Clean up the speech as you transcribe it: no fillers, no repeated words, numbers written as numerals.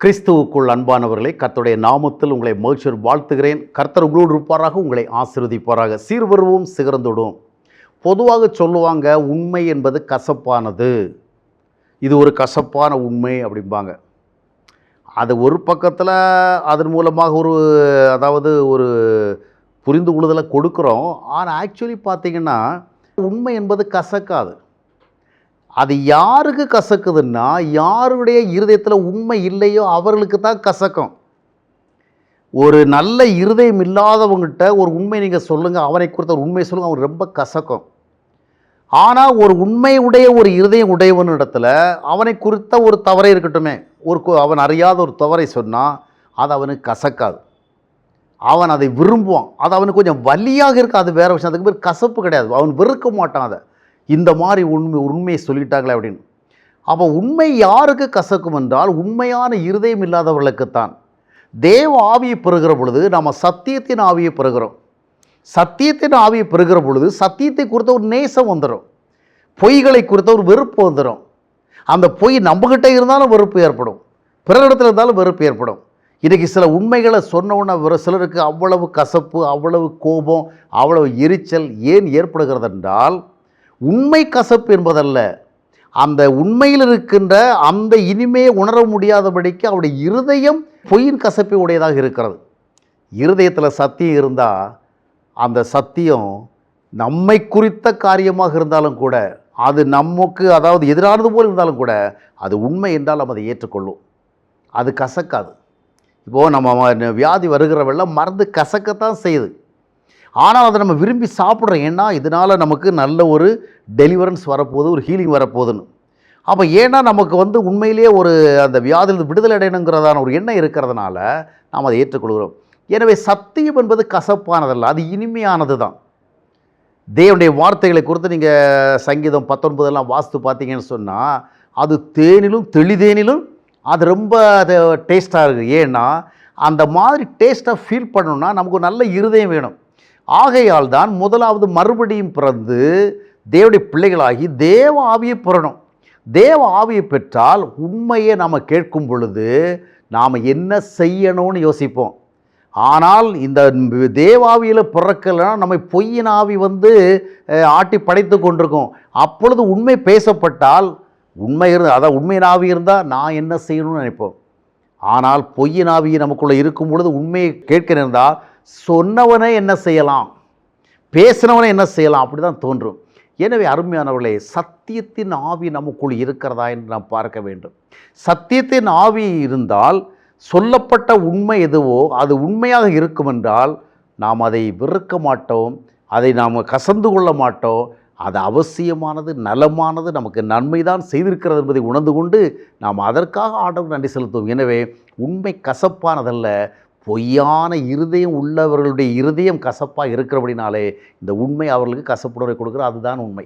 கிறிஸ்துவுக்குள் அன்பானவர்களை கர்த்தருடைய நாமத்தில் உங்களை மகிழ்ச்சியோடு வாழ்த்துகிறேன். கர்த்தர் உங்களோடு இருப்பாராக, உங்களை ஆசீர்வதிப்பாராக. சீர்வருவோம் சிகரந்தோடும். பொதுவாக சொல்லுவாங்க, உண்மை என்பது கசப்பானது, இது ஒரு கசப்பான உண்மை அப்படிம்பாங்க. அது ஒரு பக்கத்தில் அதன் மூலமாக ஒரு புரிந்து கொள்ளுதலை கொடுக்குறோம். ஆனால் ஆக்சுவலி பார்த்திங்கன்னா உண்மை என்பது கசக்காது. அது யாருக்கு கசக்குதுன்னா, யாருடைய இருதயத்தில் உண்மை இல்லையோ அவர்களுக்கு தான் கசக்கும். ஒரு நல்ல இருதயம் இல்லாதவங்ககிட்ட ஒரு உண்மை நீங்கள் சொல்லுங்கள், அவனை குறித்த ஒரு உண்மை சொல்லுங்கள், அவன் ரொம்ப கசக்கும். ஆனால் ஒரு உண்மை உடைய ஒரு இருதயம் உடையவன் இடத்துல அவனை குறித்த ஒரு தவறை இருக்கட்டுமே, அவன் அறியாத ஒரு தவறை சொன்னால் அது அவனுக்கு கசக்காது. அவன் அதை விரும்புவான். அது அவனுக்கு கொஞ்சம் வலியாக இருக்குது, அது வேறு விஷயம். அதுக்கு பேர் கசப்பு கிடையாது. அவன் வெறுக்க மாட்டான். அதை இந்த மாதிரி உண்மையை சொல்லிட்டாங்களே அப்படின்னு. அப்போ உண்மை யாருக்கு கசக்கும் என்றால், உண்மையான இருதயம் இல்லாதவர்களுக்குத்தான். தேவ ஆவியை பெறுகிற பொழுது நம்ம சத்தியத்தின் ஆவியை பெறுகிறோம். சத்தியத்தின் ஆவியை பெறுகிற பொழுது சத்தியத்தை குறித்த ஒரு நேசம் வந்துடும், பொய்களை குறித்த ஒரு வெறுப்பு வந்துடும். அந்த பொய் நம்மகிட்ட இருந்தாலும் வெறுப்பு ஏற்படும், பிறரிடத்தில் இருந்தாலும் வெறுப்பு ஏற்படும். இன்றைக்கி சில உண்மைகளை சொன்னவுடனே சிலருக்கு அவ்வளவு கசப்பு, அவ்வளவு கோபம், அவ்வளவு எரிச்சல் ஏன் ஏற்படுகிறது என்றால், உண்மை கசப்பு என்பதல்ல, அந்த உண்மையில் இருக்கின்ற அந்த இனிமையை உணர முடியாதபடிக்கு அவருடைய இருதயம் பொய்யின் கசப்பை உடையதாக இருக்கிறது. இருதயத்தில் சத்தியம் இருந்தால் அந்த சத்தியம் நம்மை குறித்த காரியமாக இருந்தாலும் கூட, அது நமக்கு எதிரானது போல் இருந்தாலும் கூட, அது உண்மை என்றால் நம்ம அதை ஏற்றுக்கொள்ளும். அது கசக்காது. இப்போது நம்ம வியாதி வருகிறவெல்லாம் மருந்து கசக்கத்தான் செய்யுது. ஆனால் அதை நம்ம விரும்பி சாப்பிட்றோம். ஏன்னா இதனால் நமக்கு நல்ல ஒரு டெலிவரன்ஸ் வரப்போகுது, ஒரு ஹீலிங் வரப்போகுதுன்னு. அப்போ ஏன்னா நமக்கு உண்மையிலேயே அந்த வியாதியிலிருந்து விடுதலை அடையணுங்கிறதான ஒரு எண்ணம் இருக்கிறதுனால நாம் அதை ஏற்றுக்கொள்கிறோம். எனவே சத்தியம் என்பது கசப்பானதல்ல, அது இனிமையானது தான். தேவனுடைய வார்த்தைகளை குறித்து நீங்கள் சங்கீதம் 19 வாசித்து பார்த்தீங்கன்னு சொன்னால், அது தேனிலும் தெளிதேனிலும் அது ரொம்ப டேஸ்ட்டாக இருக்குது. ஏன்னா அந்த மாதிரி டேஸ்ட்டாக ஃபீல் பண்ணணும்னா நமக்கு ஒரு நல்ல இருதயம் வேணும். ஆகையால் தான் முதலாவது மறுபடியும் பிறந்து தேவனுடைய பிள்ளைகளாகி தேவ ஆவியை பெறணும். தேவ ஆவியை பெற்றால் உண்மையை நாம் கேட்கும் பொழுது நாம் என்ன செய்யணும்னு யோசிப்போம். ஆனால் இந்த தேவாவியில் பிறக்கலைன்னா நம்ம பொய்யின் ஆவி ஆட்டி படைத்து கொண்டிருக்கோம். அப்பொழுது உண்மை பேசப்பட்டால் உண்மையின் ஆவி இருந்தால் நான் என்ன செய்யணும்னு நினைப்போம். ஆனால் பொய்யின் ஆவி நமக்குள்ளே இருக்கும் பொழுது உண்மையை கேட்க இருந்தால் சொன்னவனே என்ன செய்யலாம், பேசினவனே என்ன செய்யலாம், அப்படி தான் தோன்றும். எனவே அருமையானவர்களே, சத்தியத்தின் ஆவி நமக்குள் இருக்கிறதா என்று நாம் பார்க்க வேண்டும். சத்தியத்தின் ஆவி இருந்தால் சொல்லப்பட்ட உண்மை எதுவோ அது உண்மையாக இருக்கும் என்றால் நாம் அதை வெறுக்க மாட்டோம், அதை நாம் கசந்து கொள்ள மாட்டோம். அது அவசியமானது, நலமானது, நமக்கு நன்மை தான் செய்திருக்கிறது என்பதை உணர்ந்து கொண்டு நாம் அதற்காக ஆண்டவருக்கு நன்றி செலுத்துவோம். எனவே உண்மை கசப்பானதல்ல, பொய்யான இருதயம் உள்ளவர்களுடைய இருதயம் கசப்பாக இருக்கிறபடினாலே இந்த உண்மை அவர்களுக்கு கசப்புணர்வை கொடுக்குற, அதுதான் உண்மை.